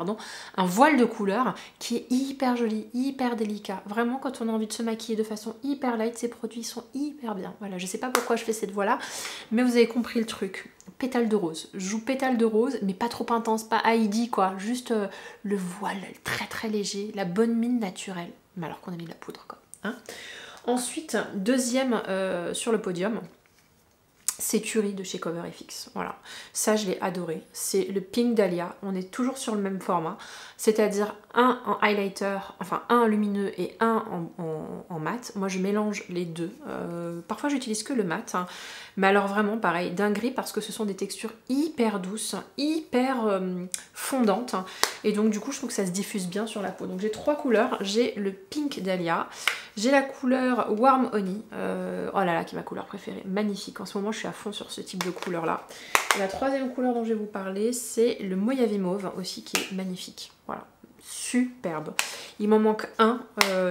Speaker 1: un voile de couleur qui est hyper joli, hyper délicat. Vraiment, quand on a envie de se maquiller de façon hyper light, ces produits sont hyper bien. Voilà, je sais pas pourquoi je fais cette voix là, mais vous avez compris le truc. Pétale de rose. Je joue pétale de rose, mais pas trop intense, pas Heidi quoi. Juste le voile très très léger, la bonne mine naturelle. Mais alors qu'on a mis de la poudre quoi. Hein. Ensuite, deuxième sur le podium. C'est Turi de chez CoverFX, voilà. Ça, je l'ai adoré. C'est le Pink Dahlia. On est toujours sur le même format, c'est-à-dire un en highlighter, enfin un lumineux et un en mat. Moi, je mélange les deux. Parfois, j'utilise que le mat, hein. Mais alors vraiment, pareil, dinguerie parce que ce sont des textures hyper douces, hyper fondantes. Et donc, du coup, je trouve que ça se diffuse bien sur la peau. Donc, j'ai 3 couleurs. J'ai le Pink Dahlia, j'ai la couleur Warm Honey. Oh là là, qui est ma couleur préférée. Magnifique. En ce moment, je suis à fond sur ce type de couleur là. Et la troisième couleur dont je vais vous parler, c'est le Mojave Mauve aussi qui est magnifique. Voilà, superbe. Il m'en manque un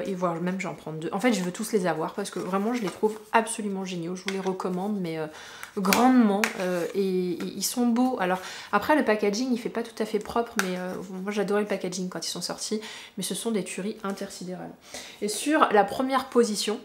Speaker 1: et voilà, même j'en prends 2. En fait, je veux tous les avoir parce que vraiment, je les trouve absolument géniaux. Je vous les recommande, mais grandement. Et ils sont beaux. Alors après, le packaging, il fait pas tout à fait propre, mais moi, j'adorais le packaging quand ils sont sortis. Mais ce sont des tueries intersidérales. Et sur la première position,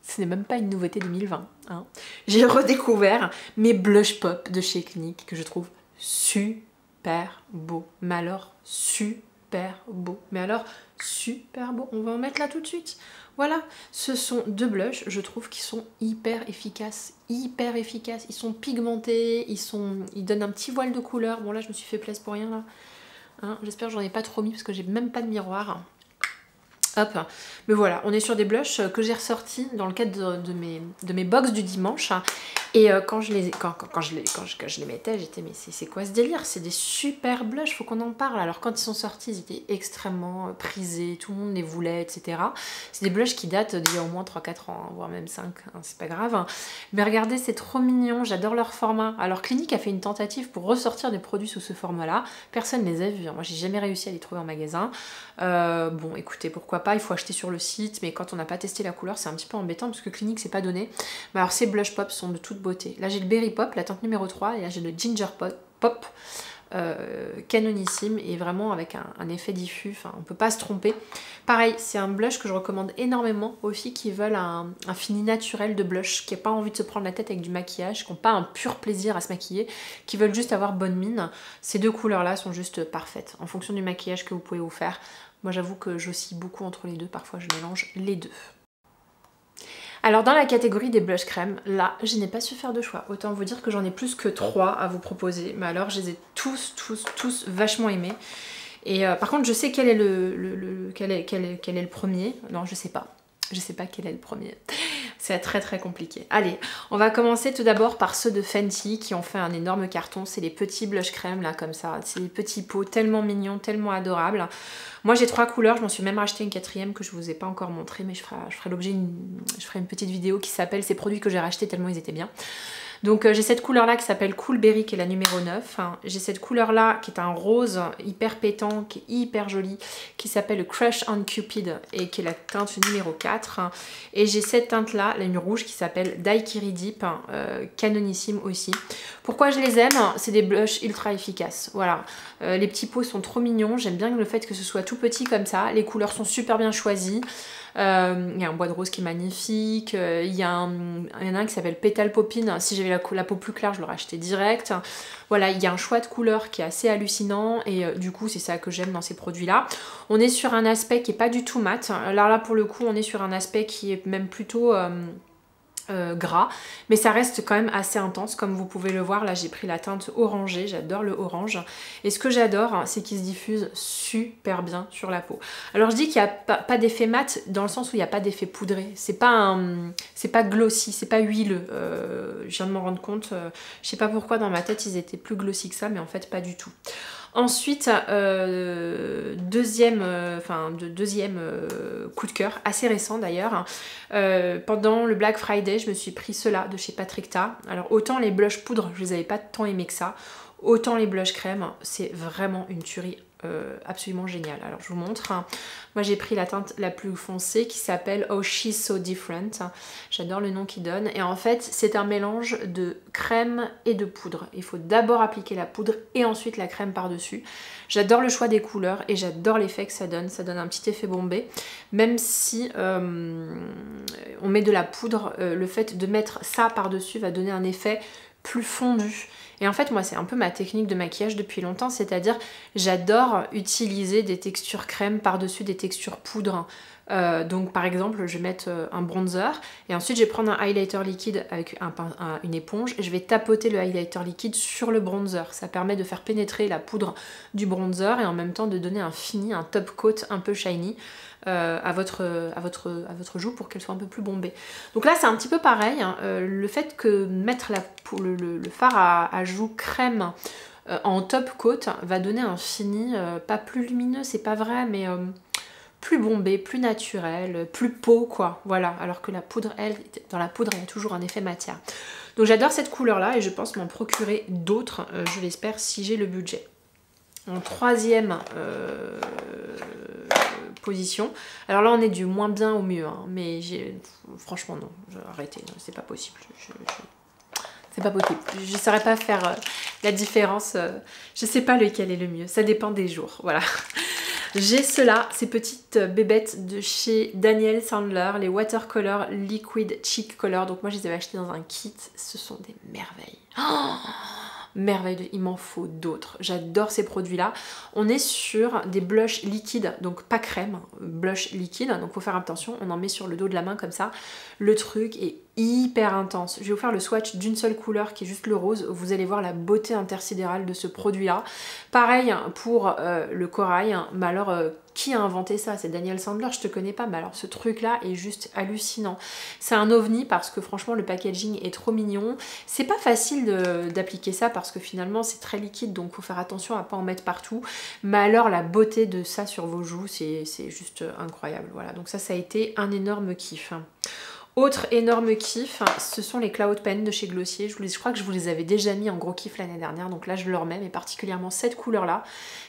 Speaker 1: ce n'est même pas une nouveauté 2020. Hein. J'ai redécouvert mes blush pop de chez Clinique que je trouve super beaux. Mais alors, super beaux. Mais alors, super beaux. On va en mettre là tout de suite. Voilà, ce sont 2 blushs, je trouve, qui sont hyper efficaces. Hyper efficaces. Ils sont pigmentés, ils donnent un petit voile de couleur. Bon là, je me suis fait plaisir pour rien là. Hein, j'espère que j'en ai pas trop mis parce que j'ai même pas de miroir. Hop, mais voilà, on est sur des blushs que j'ai ressortis dans le cadre de mes box du dimanche. Et quand je les mettais, j'étais mais c'est quoi ce délire? C'est des super blushs, faut qu'on en parle. Alors quand ils sont sortis, ils étaient extrêmement prisés, tout le monde les voulait, etc. C'est des blushs qui datent d'il y a au moins 3-4 ans, voire même 5, hein, c'est pas grave. Mais regardez, c'est trop mignon, j'adore leur format. Alors Clinique a fait une tentative pour ressortir des produits sous ce format-là. Personne ne les a vus, hein. Moi j'ai jamais réussi à les trouver en magasin. Bon, écoutez, pourquoi pas, il faut acheter sur le site, mais quand on n'a pas testé la couleur, c'est un petit peu embêtant parce que Clinique c'est pas donné. Mais alors ces blush pop sont de toute beauté. Là j'ai le Berry Pop, la teinte numéro 3, et là j'ai le Ginger Pop, canonissime, et vraiment avec un effet diffus, enfin on peut pas se tromper. Pareil, c'est un blush que je recommande énormément aux filles qui veulent un fini naturel de blush, qui n'ont pas envie de se prendre la tête avec du maquillage, qui n'ont pas un pur plaisir à se maquiller, qui veulent juste avoir bonne mine. Ces 2 couleurs là sont juste parfaites, en fonction du maquillage que vous pouvez vous faire. Moi j'avoue que j'oscille beaucoup entre les deux, parfois je mélange les deux. Alors dans la catégorie des blush crème, là je n'ai pas su faire de choix. Autant vous dire que j'en ai plus que 3 à vous proposer. Mais alors je les ai tous vachement aimés. Et par contre je sais quel est quel est le premier. Non, je sais pas. Je sais pas quel est le premier. C'est très compliqué. Allez, on va commencer tout d'abord par ceux de Fenty qui ont fait un énorme carton. C'est les petits blush crème là comme ça. C'est les petits pots tellement mignons, tellement adorables. Moi j'ai 3 couleurs, je m'en suis même racheté une 4e que je vous ai pas encore montré, mais je ferai une petite vidéo qui s'appelle ces produits que j'ai rachetés tellement ils étaient bien. Donc j'ai cette couleur là qui s'appelle Cool Berry qui est la numéro 9. J'ai cette couleur là qui est un rose hyper pétant, qui est hyper joli, qui s'appelle Crush on Cupid et qui est la teinte numéro 4. Et j'ai cette teinte là, la rouge qui s'appelle Daiquiri Deep, canonissime aussi. Pourquoi je les aime? C'est des blushs ultra efficaces. Voilà, les petits pots sont trop mignons, j'aime bien le fait que ce soit tout petit comme ça, les couleurs sont super bien choisies. Il y a un bois de rose qui est magnifique, il y en a un qui s'appelle Petal Poppin. Si j'avais la peau plus claire, je l'aurais acheté direct. Voilà, il y a un choix de couleurs qui est assez hallucinant et du coup c'est ça que j'aime dans ces produits là. On est sur un aspect qui est pas du tout mat. Là pour le coup on est sur un aspect qui est même plutôt gras, mais ça reste quand même assez intense comme vous pouvez le voir. Là j'ai pris la teinte orangée, j'adore le orange, et ce que j'adore c'est qu'il se diffuse super bien sur la peau. Alors je dis qu'il n'y a pas d'effet mat dans le sens où il n'y a pas d'effet poudré, c'est pas glossy, c'est pas huileux. Je viens de m'en rendre compte, je sais pas pourquoi dans ma tête ils étaient plus glossy que ça, mais en fait pas du tout. Ensuite, deuxième coup de cœur, assez récent d'ailleurs. Pendant le Black Friday, je me suis pris ceux-là de chez Patrick Ta. Alors autant les blushs poudre, je les avais pas tant aimés que ça. Autant les blushs crème, c'est vraiment une tuerie absolument géniale. Alors je vous montre. Moi j'ai pris la teinte la plus foncée qui s'appelle Oh She's So Different. J'adore le nom qu'il donne. Et en fait c'est un mélange de crème et de poudre. Il faut d'abord appliquer la poudre et ensuite la crème par-dessus. J'adore le choix des couleurs et j'adore l'effet que ça donne. Ça donne un petit effet bombé. Même si on met de la poudre, le fait de mettre ça par-dessus va donner un effet plus fondu. Et en fait moi c'est un peu ma technique de maquillage depuis longtemps, c'est-à-dire j'adore utiliser des textures crème par-dessus des textures poudre. Donc par exemple je vais mettre un bronzer et ensuite je vais prendre un highlighter liquide avec une éponge et je vais tapoter le highlighter liquide sur le bronzer. Ça permet de faire pénétrer la poudre du bronzer et en même temps de donner un fini, un top coat un peu shiny à votre joue pour qu'elle soit un peu plus bombée. Donc là c'est un petit peu pareil, hein. Le fait que mettre le fard à joues crème en top coat va donner un fini pas plus lumineux, c'est pas vrai, mais plus bombé, plus naturel, plus peau quoi, voilà, alors que la poudre, elle, dans la poudre il y a toujours un effet matière. Donc j'adore cette couleur là et je pense m'en procurer d'autres, je l'espère, si j'ai le budget. En troisième position, alors là on est du moins bien au mieux, hein, mais franchement non, arrêtez, c'est pas possible, c'est pas possible, je saurais pas faire la différence, je sais pas lequel est le mieux, ça dépend des jours, voilà. J'ai ceux-là, ces petites bébêtes de chez Daniel Sandler, les Watercolor Liquid Cheek Color. Donc moi je les avais achetées dans un kit, ce sont des merveilles. Oh, merveilleux, il m'en faut d'autres. J'adore ces produits-là. On est sur des blushs liquides, donc pas crème, blush liquide. Donc faut faire attention, on en met sur le dos de la main comme ça. Le truc est hyper intense. Je vais vous faire le swatch d'une seule couleur qui est juste le rose. Vous allez voir la beauté intersidérale de ce produit-là. Pareil pour le corail, mais alors qui a inventé ça? C'est Daniel Sandler, je te connais pas, mais alors ce truc-là est juste hallucinant. C'est un ovni parce que franchement le packaging est trop mignon. C'est pas facile d'appliquer ça parce que finalement c'est très liquide, donc faut faire attention à pas en mettre partout. Mais alors la beauté de ça sur vos joues, c'est juste incroyable. Voilà, donc ça a été un énorme kiff. Autre énorme kiff, ce sont les Cloud Pen de chez Glossier. Je crois que je vous les avais déjà mis en gros kiff l'année dernière, donc là je le remets, mais particulièrement cette couleur-là,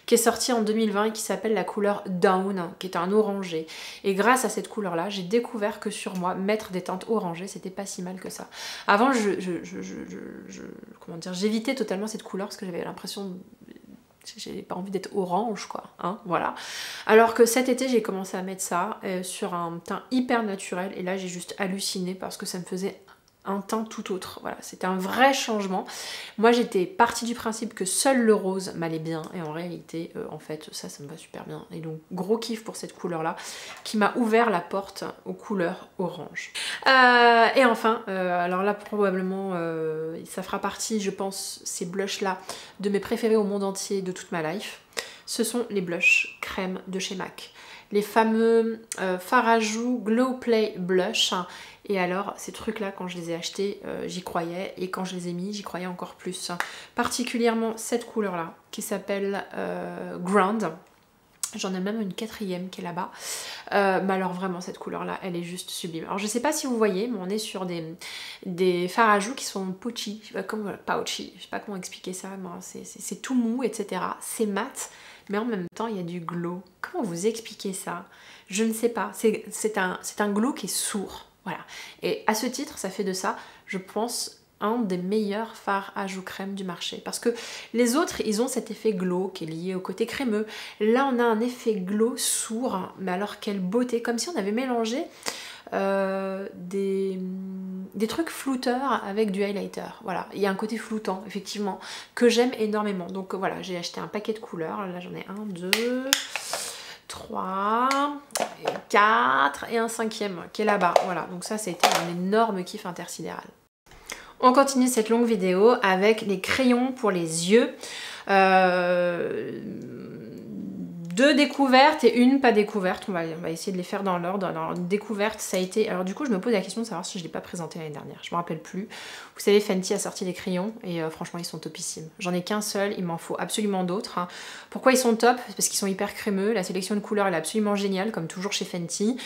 Speaker 1: qui est sortie en 2020 et qui s'appelle la couleur Down, qui est un orangé. Et grâce à cette couleur-là, j'ai découvert que sur moi, mettre des teintes orangées, c'était pas si mal que ça. Avant, comment dire, j'évitais totalement cette couleur parce que j'avais l'impression... J'ai pas envie d'être orange quoi, hein, voilà. Alors que cet été j'ai commencé à mettre ça sur un teint hyper naturel et là j'ai juste halluciné parce que ça me faisait un teint tout autre. Voilà, c'était un vrai changement. Moi j'étais partie du principe que seul le rose m'allait bien et en réalité en fait ça me va super bien. Et donc gros kiff pour cette couleur là qui m'a ouvert la porte aux couleurs orange. Et enfin, alors là probablement ça fera partie je pense ces blushs là de mes préférés au monde entier de toute ma life. Ce sont les blushs crème de chez MAC. Les fameux fard à joues Glow Play Blush. Et alors ces trucs là quand je les ai achetés j'y croyais et quand je les ai mis j'y croyais encore plus. Particulièrement cette couleur là qui s'appelle Ground. J'en ai même une quatrième qui est là-bas. Mais alors vraiment cette couleur là elle est juste sublime. Alors je sais pas si vous voyez mais on est sur des fards à joues qui sont pouchy, pouchy, je sais pas comment expliquer ça, c'est tout mou etc. C'est mat mais en même temps il y a du glow. Comment vous expliquer ça? Je ne sais pas, c'est un glow qui est sourd. Voilà. Et à ce titre, ça fait de ça, je pense, un des meilleurs fards à joues crème du marché. Parce que les autres, ils ont cet effet glow qui est lié au côté crémeux. Là, on a un effet glow sourd, mais alors quelle beauté. Comme si on avait mélangé des trucs flouteurs avec du highlighter. Voilà, il y a un côté floutant, effectivement, que j'aime énormément. Donc voilà, j'ai acheté un paquet de couleurs. Là, j'en ai 1, 2... 3, 4 et un cinquième qui est là-bas. Voilà, donc ça, c'était un énorme kiff intersidéral. On continue cette longue vidéo avec les crayons pour les yeux. Deux 2 découvertes et une pas découverte. On va essayer de les faire dans l'ordre. Alors, une découverte, ça a été... Alors du coup, je me pose la question de savoir si je ne l'ai pas présenté l'année dernière. Je me rappelle plus. Vous savez, Fenty a sorti des crayons et franchement, ils sont topissimes. J'en ai qu'un seul, il m'en faut absolument d'autres. Hein. Pourquoi ils sont top? Parce qu'ils sont hyper crémeux. La sélection de couleurs, elle est absolument géniale, comme toujours chez Fenty.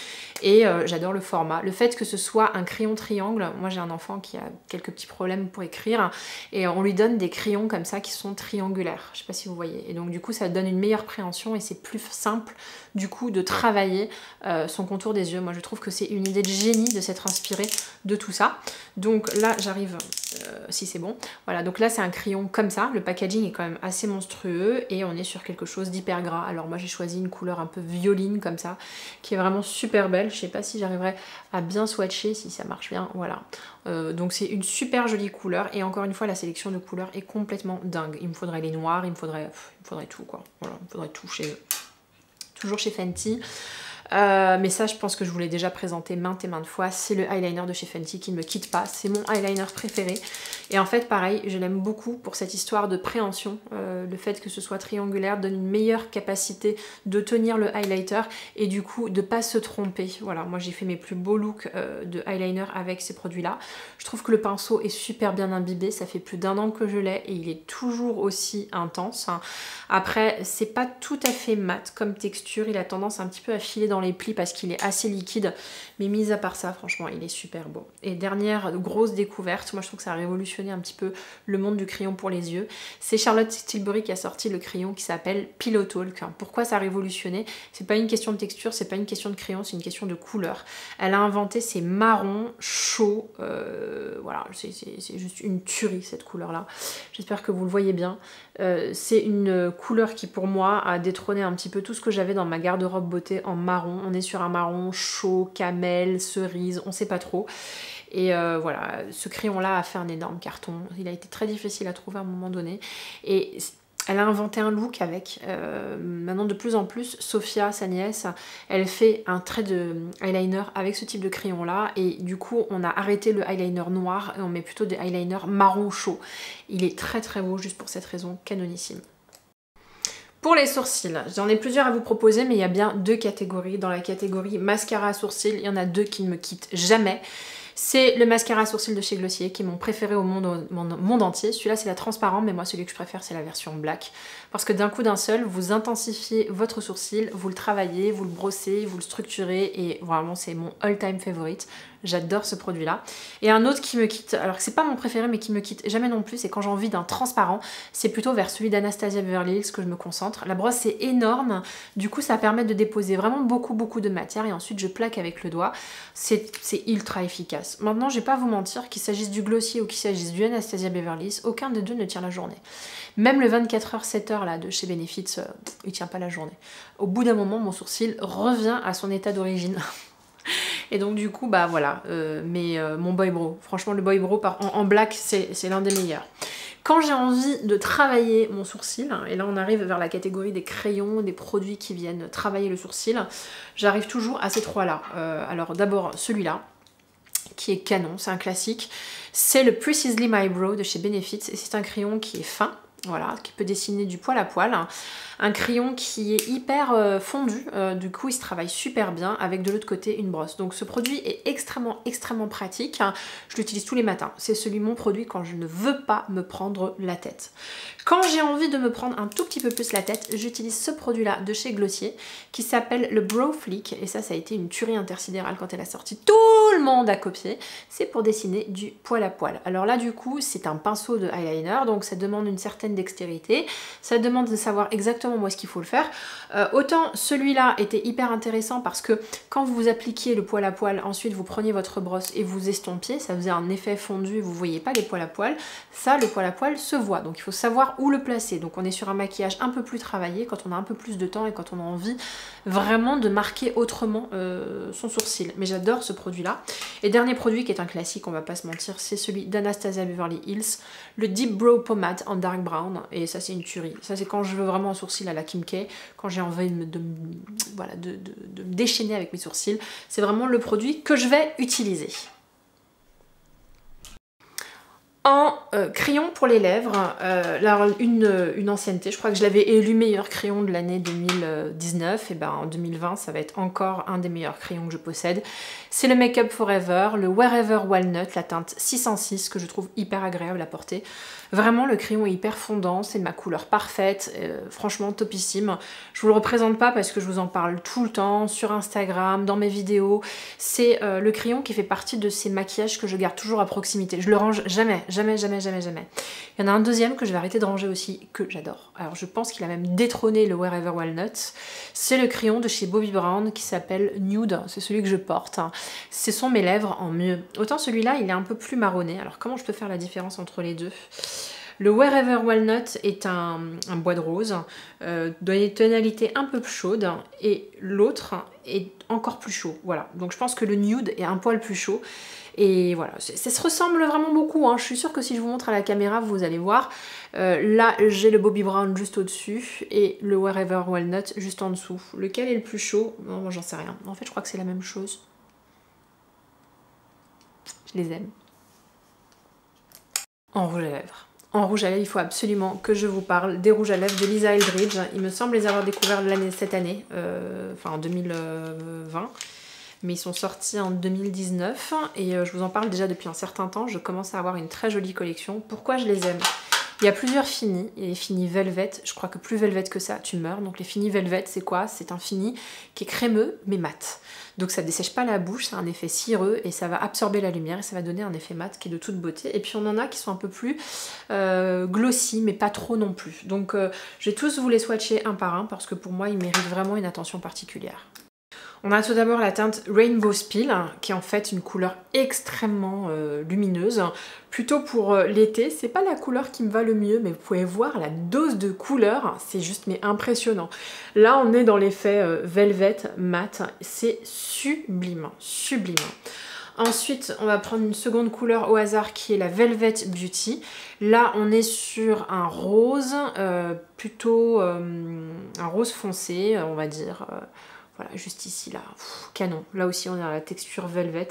Speaker 1: Et j'adore le format. Le fait que ce soit un crayon triangle, moi j'ai un enfant qui a quelques petits problèmes pour écrire et on lui donne des crayons comme ça qui sont triangulaires. Je sais pas si vous voyez. Et donc du coup, ça donne une meilleure préhension et c'est plus simple du coup de travailler son contour des yeux. Moi je trouve que c'est une idée de génie de s'être inspiré de tout ça. Donc là j'arrive, si c'est bon, voilà, donc là c'est un crayon comme ça, le packaging est quand même assez monstrueux et on est sur quelque chose d'hyper gras. Alors moi j'ai choisi une couleur un peu violine comme ça, qui est vraiment super belle. Je sais pas si j'arriverai à bien swatcher, si ça marche bien, voilà. Donc c'est une super jolie couleur et encore une fois la sélection de couleurs est complètement dingue. Il me faudrait les noirs, il me faudrait tout quoi, voilà, il me faudrait tout toujours chez Fenty. Mais ça je pense que je vous l'ai déjà présenté maintes et maintes fois, c'est le eyeliner de chez Fenty qui ne me quitte pas, c'est mon eyeliner préféré et en fait pareil je l'aime beaucoup pour cette histoire de préhension, le fait que ce soit triangulaire donne une meilleure capacité de tenir le highlighter et du coup de pas se tromper. Voilà, moi j'ai fait mes plus beaux looks de eyeliner avec ces produits là. Je trouve que le pinceau est super bien imbibé, ça fait plus d'1 an que je l'ai et il est toujours aussi intense. Après c'est pas tout à fait mat comme texture, il a tendance un petit peu à filer dans les plis parce qu'il est assez liquide, mais mis à part ça franchement il est super beau. Et dernière grosse découverte, moi je trouve que ça a révolutionné un petit peu le monde du crayon pour les yeux, c'est Charlotte Tilbury qui a sorti le crayon qui s'appelle Pillow Talk. Pourquoi ça a révolutionné? C'est pas une question de texture, c'est pas une question de crayon, c'est une question de couleur. Elle a inventé ces marrons chauds, voilà, c'est juste une tuerie cette couleur là, j'espère que vous le voyez bien. C'est une couleur qui pour moi a détrôné un petit peu tout ce que j'avais dans ma garde-robe beauté en marron. On est sur un marron chaud, camel, cerise, on sait pas trop. Et voilà, ce crayon là a fait un énorme carton. Il a été très difficile à trouver à un moment donné. Et elle a inventé un look avec. Maintenant de plus en plus, Sophia, sa nièce, elle fait un trait de eyeliner avec ce type de crayon là. Et du coup, on a arrêté le eyeliner noir et on met plutôt des eyeliners marron chaud. Il est très très beau juste pour cette raison, canonissime. Pour les sourcils, j'en ai plusieurs à vous proposer, mais il y a bien 2 catégories. Dans la catégorie mascara à sourcils, il y en a 2 qui ne me quittent jamais. C'est le mascara à sourcils de chez Glossier, qui est mon préféré au monde entier. Celui-là, c'est la transparente, mais moi, celui que je préfère, c'est la version black. Parce que d'un coup d'un seul, vous intensifiez votre sourcil, vous le travaillez, vous le brossez, vous le structurez, et vraiment, c'est mon all-time favorite. J'adore ce produit-là. Et un autre qui me quitte, alors que c'est pas mon préféré, mais qui me quitte jamais non plus, c'est quand j'ai envie d'un transparent, c'est plutôt vers celui d'Anastasia Beverly Hills que je me concentre. La brosse est énorme, du coup ça permet de déposer vraiment beaucoup de matière et ensuite je plaque avec le doigt. C'est ultra efficace. Maintenant, je vais pas vous mentir, qu'il s'agisse du Glossier ou qu'il s'agisse du Anastasia Beverly Hills, aucun des deux ne tient la journée. Même le 24h 7h là de chez Benefit, il tient pas la journée. Au bout d'un moment, mon sourcil revient à son état d'origine. Et donc du coup bah voilà, mon Boy Brow, franchement le Boy Brow en black c'est l'un des meilleurs. Quand j'ai envie de travailler mon sourcil, et là on arrive vers la catégorie des crayons, des produits qui viennent travailler le sourcil, j'arrive toujours à ces 3 là. Alors d'abord celui-là, qui est canon, c'est un classique, c'est le Precisely My Brow de chez Benefit, et c'est un crayon qui est fin, voilà, qui peut dessiner du poil à poil. Un crayon qui est hyper fondu, du coup il se travaille super bien avec de l'autre côté une brosse. Donc ce produit est extrêmement pratique, je l'utilise tous les matins. C'est mon produit quand je ne veux pas me prendre la tête. Quand j'ai envie de me prendre un tout petit peu plus la tête, j'utilise ce produit là de chez Glossier qui s'appelle le Brow Flick, et ça a été une tuerie intersidérale quand elle a sorti, tout le monde a copié. C'est pour dessiner du poil à poil. Alors là du coup c'est un pinceau de eyeliner, donc ça demande une certaine dextérité, ça demande de savoir exactement où est-ce qu'il faut le faire. Autant celui-là était hyper intéressant parce que quand vous appliquiez le poil à poil, ensuite vous preniez votre brosse et vous estompiez, ça faisait un effet fondu, vous voyez pas les poils à poil. Ça, le poil à poil se voit, donc il faut savoir où le placer. Donc on est sur un maquillage un peu plus travaillé quand on a un peu plus de temps et quand on a envie vraiment de marquer autrement son sourcil. Mais j'adore ce produit-là. Et dernier produit qui est un classique, on va pas se mentir, c'est celui d'Anastasia Beverly Hills, le Deep Brow Pomade en dark brown, et ça c'est une tuerie. Ça c'est quand je veux vraiment un sourcil à la Kim K, quand j'ai envie de me déchaîner avec mes sourcils. C'est vraiment le produit que je vais utiliser. En crayon pour les lèvres, une ancienneté, je crois que je l'avais élu meilleur crayon de l'année 2019, et ben en 2020 ça va être encore un des meilleurs crayons que je possède. C'est le Make Up Forever, le Wherever Walnut, la teinte 606 que je trouve hyper agréable à porter. Vraiment le crayon est hyper fondant, c'est ma couleur parfaite, franchement topissime. Je vous le représente pas parce que je vous en parle tout le temps, sur Instagram, dans mes vidéos. C'est le crayon qui fait partie de ces maquillages que je garde toujours à proximité. Je le range jamais, jamais, jamais, jamais, jamais. Il y en a un deuxième que je vais arrêter de ranger aussi, que j'adore. Alors je pense qu'il a même détrôné le Wherever Walnut. C'est le crayon de chez Bobbi Brown qui s'appelle Nude, c'est celui que je porte. Ce sont mes lèvres en mieux. Autant celui-là, il est un peu plus marronné. Alors comment je peux faire la différence entre les deux ? Le Wherever Walnut est un bois de rose, d'une tonalité un peu plus chaude, et l'autre est encore plus chaud. Voilà, donc je pense que le Nude est un poil plus chaud. Et voilà, ça se ressemble vraiment beaucoup, hein. Je suis sûre que si je vous montre à la caméra, vous allez voir. Là, j'ai le Bobbi Brown juste au-dessus et le Wherever Walnut juste en dessous. Lequel est le plus chaud? Non, moi j'en sais rien. En fait, je crois que c'est la même chose. Je les aime. En rouge à lèvres. En rouge à lèvres, il faut absolument que je vous parle des rouges à lèvres de Lisa Eldridge. Il me semble les avoir découverts cette année, enfin en 2020. Mais ils sont sortis en 2019 et je vous en parle déjà depuis un certain temps. Je commence à avoir une très jolie collection. Pourquoi je les aime? Il y a plusieurs finis. Il y a les finis Velvet. Je crois que plus Velvet que ça, tu meurs. Donc les finis Velvet, c'est quoi? C'est un fini qui est crémeux mais mat. Donc ça ne dessèche pas la bouche, c'est un effet cireux et ça va absorber la lumière et ça va donner un effet mat qui est de toute beauté. Et puis on en a qui sont un peu plus glossy mais pas trop non plus. Donc je vais tous vous les swatcher un par un parce que pour moi ils méritent vraiment une attention particulière. On a tout d'abord la teinte Rainbow Spill, qui est en fait une couleur extrêmement lumineuse. Plutôt pour l'été, c'est pas la couleur qui me va le mieux, mais vous pouvez voir la dose de couleur, c'est juste mais impressionnant. Là, on est dans l'effet Velvet mat, c'est sublime, sublime. Ensuite, on va prendre une seconde couleur au hasard qui est la Velvet Beauty. Là, on est sur un rose, plutôt un rose foncé, on va dire. Voilà, juste ici, là, pff, canon. Là aussi, on a la texture velvet.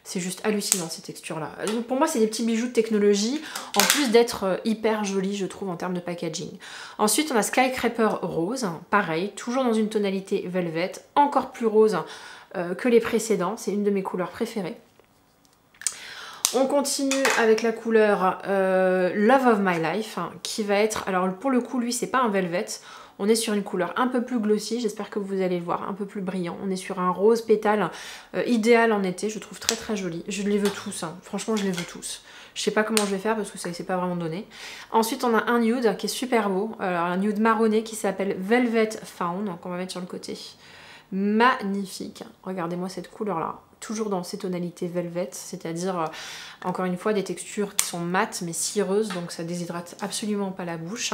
Speaker 1: C'est juste hallucinant, ces textures-là. Pour moi, c'est des petits bijoux de technologie, en plus d'être hyper jolis, je trouve, en termes de packaging. Ensuite, on a Skycraper Rose. Pareil, toujours dans une tonalité velvet, encore plus rose que les précédents. C'est une de mes couleurs préférées. On continue avec la couleur Love of My Life, hein, qui va être... Alors, pour le coup, lui, c'est pas un velvet. On est sur une couleur un peu plus glossy, j'espère que vous allez le voir, un peu plus brillant. On est sur un rose pétale idéal en été, je trouve très très joli. Je les veux tous, hein. Franchement je les veux tous. Je sais pas comment je vais faire parce que ça c'est pas vraiment donné. Ensuite on a un nude qui est super beau, alors un nude marronné qui s'appelle Velvet Fawn, qu'on va mettre sur le côté. Magnifique, regardez-moi cette couleur là. Toujours dans ces tonalités velvet, c'est-à-dire encore une fois des textures qui sont mates mais cireuses, donc ça déshydrate absolument pas la bouche.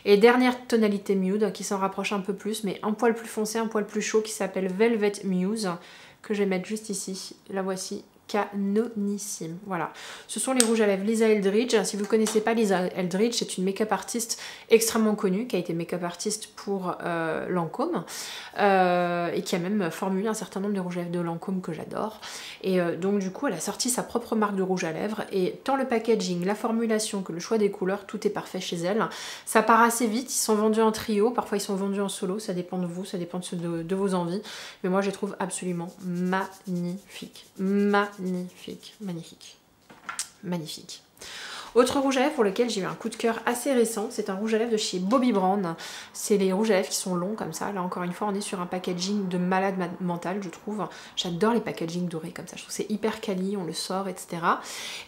Speaker 1: Et dernière tonalité nude qui s'en rapproche un peu plus, mais un poil plus foncé, un poil plus chaud, qui s'appelle Velvet Muse, que je vais mettre juste ici. La voici, canonissime. Voilà, ce sont les rouges à lèvres Lisa Eldridge. Si vous ne connaissez pas Lisa Eldridge, c'est une make-up artiste extrêmement connue qui a été make-up artiste pour Lancôme et qui a même formulé un certain nombre de rouges à lèvres de Lancôme que j'adore. Et donc du coup elle a sorti sa propre marque de rouge à lèvres et tant le packaging, la formulation que le choix des couleurs, tout est parfait chez elle. Ça part assez vite, ils sont vendus en trio, parfois ils sont vendus en solo, ça dépend de vous, ça dépend de vos envies. Mais moi je les trouve absolument magnifiques. Magnifique, magnifique, magnifique. Autre rouge à lèvres pour lequel j'ai eu un coup de cœur assez récent, c'est un rouge à lèvres de chez Bobbi Brown. C'est les rouges à lèvres qui sont longs comme ça. Là encore une fois, on est sur un packaging de malade mental, je trouve. J'adore les packagings dorés comme ça. Je trouve c'est hyper quali, on le sort, etc.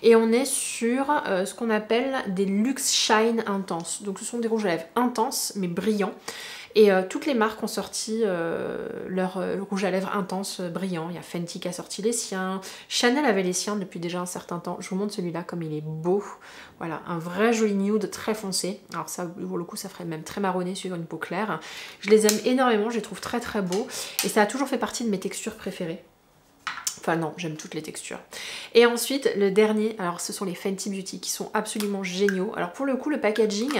Speaker 1: Et on est sur ce qu'on appelle des Luxe Shine intenses. Donc ce sont des rouges à lèvres intenses mais brillants. Et toutes les marques ont sorti leur rouge à lèvres intense brillant. Il y a Fenty qui a sorti les siens. Chanel avait les siens depuis déjà un certain temps. Je vous montre celui-là comme il est beau. Voilà, un vrai joli nude très foncé. Alors ça, pour le coup, ça ferait même très marronné sur une peau claire. Je les aime énormément, je les trouve très très beaux. Et ça a toujours fait partie de mes textures préférées. Enfin non, j'aime toutes les textures. Et ensuite, le dernier, alors ce sont les Fenty Beauty qui sont absolument géniaux. Alors pour le coup, le packaging,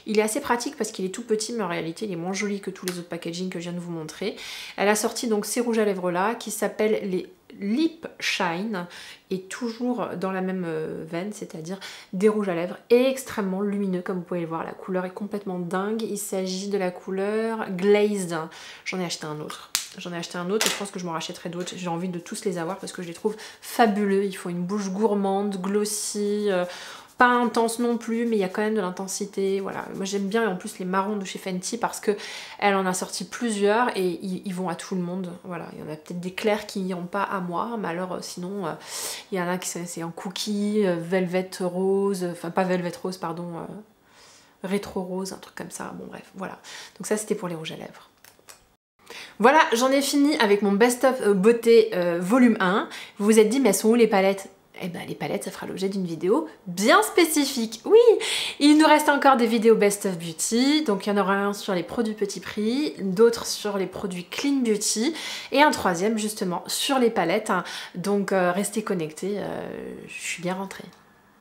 Speaker 1: il est assez pratique parce qu'il est tout petit, mais en réalité, il est moins joli que tous les autres packaging que je viens de vous montrer. Elle a sorti donc ces rouges à lèvres là qui s'appellent les Lip Shine, et toujours dans la même veine, c'est-à-dire des rouges à lèvres extrêmement lumineux, comme vous pouvez le voir. La couleur est complètement dingue. Il s'agit de la couleur Glazed. J'en ai acheté un autre. J'en ai acheté un autre et je pense que je m'en rachèterai d'autres. J'ai envie de tous les avoir parce que je les trouve fabuleux. Ils font une bouche gourmande, glossy, pas intense non plus, mais il y a quand même de l'intensité. Voilà, moi j'aime bien, et en plus les marrons de chez Fenty parce que elle en a sorti plusieurs et ils vont à tout le monde. Voilà, il y en a peut-être des clairs qui n'iront pas à moi, mais alors sinon il y en a qui c'est en cookie, velvet rose, enfin pas velvet rose, pardon, rétro rose, un truc comme ça. Bon bref, voilà. Donc ça c'était pour les rouges à lèvres. Voilà, j'en ai fini avec mon Best of Beauté volume 1. Vous vous êtes dit, mais elles sont où les palettes? Eh ben les palettes, ça fera l'objet d'une vidéo bien spécifique. Oui, il nous reste encore des vidéos Best of Beauty. Donc il y en aura un sur les produits petit prix, d'autres sur les produits Clean Beauty et un troisième justement sur les palettes. Donc restez connectés, je suis bien rentrée.